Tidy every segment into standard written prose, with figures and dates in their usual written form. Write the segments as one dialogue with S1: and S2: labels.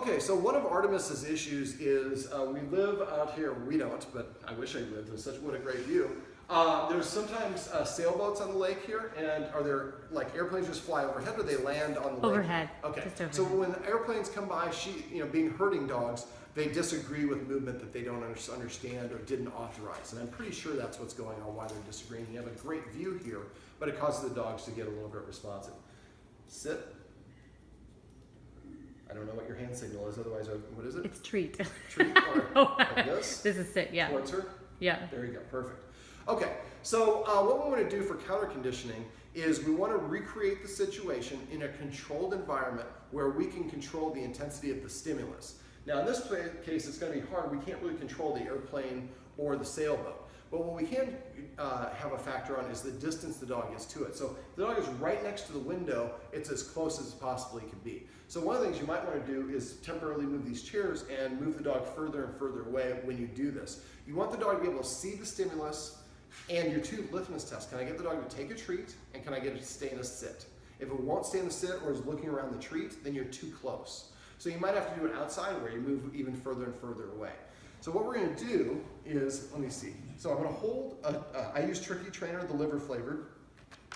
S1: Okay, so one of Artemis's issues is we live out here. We don't, but I wish I lived. What a great view. There's sometimes sailboats on the lake here, and are there like airplanes just fly overhead, or they land on the lake?
S2: Overhead.
S1: Okay.
S2: Just overhead.
S1: So when airplanes come by, being herding dogs, they disagree with movement that they don't understand or didn't authorize, and I'm pretty sure that's what's going on. Why they're disagreeing. You have a great view here, but it causes the dogs to get a little bit responsive. Sit. I don't know what your hand signal is, otherwise, what is it?
S2: It's treat.
S1: Treat, or like this?
S2: This is sit, yeah.
S1: Towards her?
S2: Yeah.
S1: There you go, perfect. Okay, so what we want to do for counter conditioning is we want to recreate the situation in a controlled environment where we can control the intensity of the stimulus. Now in this case, it's going to be hard. We can't really control the airplane or the sailboat. But what we can have a factor on is the distance the dog is to it. So if the dog is right next to the window, it's as close as it possibly can be. So one of the things you might want to do is temporarily move these chairs and move the dog further and further away when you do this. You want the dog to be able to see the stimulus and your two litmus tests. Can I get the dog to take a treat, and can I get it to stay in a sit? If it won't stay in the sit or is looking around the treat, then you're too close. So you might have to do it outside where you move even further and further away. So what we're going to do is, let me see. So I'm going to hold, I use Turkey Trainer, the liver flavored.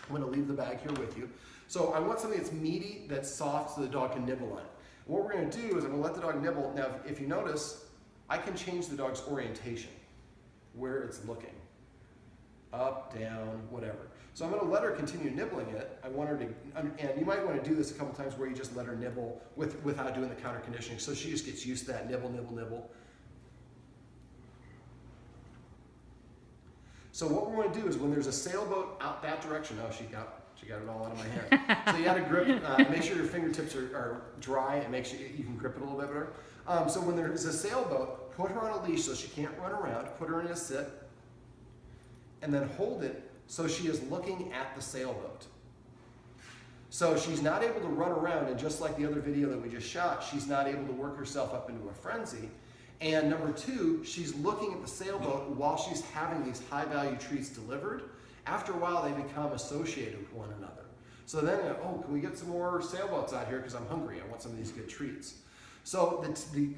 S1: I'm going to leave the bag here with you. So I want something that's meaty, that's soft, so the dog can nibble on it. What we're going to do is I'm going to let the dog nibble. Now, if you notice, I can change the dog's orientation, where it's looking. Up, down, whatever. So I'm going to let her continue nibbling it. I want her to, and you might want to do this a couple times where you just let her nibble without doing the counter conditioning. So she just gets used to that nibble, nibble, nibble. So what we're going to do is when there's a sailboat out that direction, oh, she got it all out of my hand. So you got to grip, make sure your fingertips are dry, and make sure you can grip it a little bit better. So when there's a sailboat, put her on a leash so she can't run around, put her in a sit, and then hold it so she is looking at the sailboat. So she's not able to run around, and just like the other video that we just shot, she's not able to work herself up into a frenzy. And number two, she's looking at the sailboat while she's having these high-value treats delivered. After a while, they become associated with one another. So then, oh, can we get some more sailboats out here because I'm hungry? I want some of these good treats. So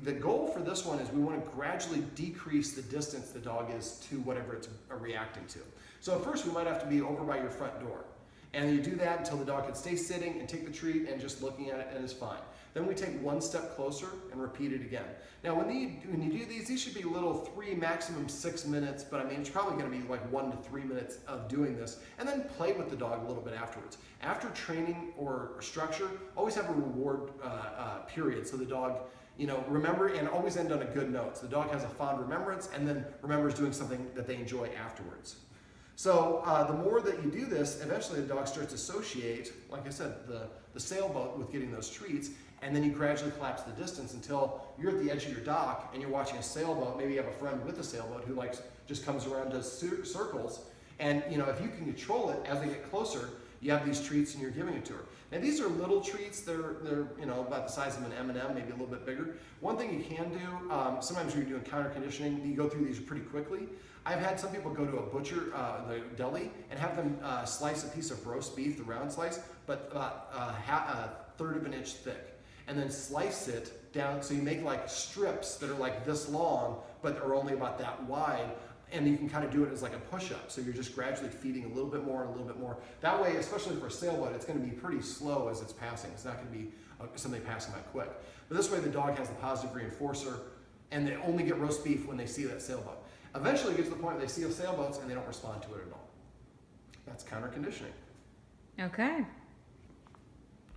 S1: the goal for this one is we want to gradually decrease the distance the dog is to whatever it's reacting to. So at first, we might have to be over by your front door. And you do that until the dog can stay sitting and take the treat and just looking at it, and it's fine. Then we take one step closer and repeat it again. Now when you do these should be little 3, maximum 6 minutes, but I mean, it's probably gonna be like 1 to 3 minutes of doing this, and then play with the dog a little bit afterwards. After training or structure, always have a reward period, so the dog, remember, and always end on a good note. So the dog has a fond remembrance and then remembers doing something that they enjoy afterwards. So the more that you do this, eventually the dog starts to associate, like I said, the sailboat with getting those treats, and then you gradually collapse the distance until you're at the edge of your dock and you're watching a sailboat. Maybe you have a friend with a sailboat who just comes around, does circles, and if you can control it as they get closer, you have these treats and you're giving it to her. Now these are little treats. They're about the size of an M&M, maybe a little bit bigger. One thing you can do, sometimes when you're doing counter conditioning, you go through these pretty quickly. I've had some people go to a butcher, the deli, and have them slice a piece of roast beef, the round slice, but about a 1/3 of an inch thick, and then slice it down so you make like strips that are like this long, but are only about that wide. And you can kind of do it as like a push-up. So you're just gradually feeding a little bit more and a little bit more. That way, especially for a sailboat, it's going to be pretty slow as it's passing. It's not going to be something passing by quick. But this way, the dog has the positive reinforcer, and they only get roast beef when they see that sailboat. Eventually, it gets to the point where they see the sailboats and they don't respond to it at all. That's counter conditioning.
S2: Okay.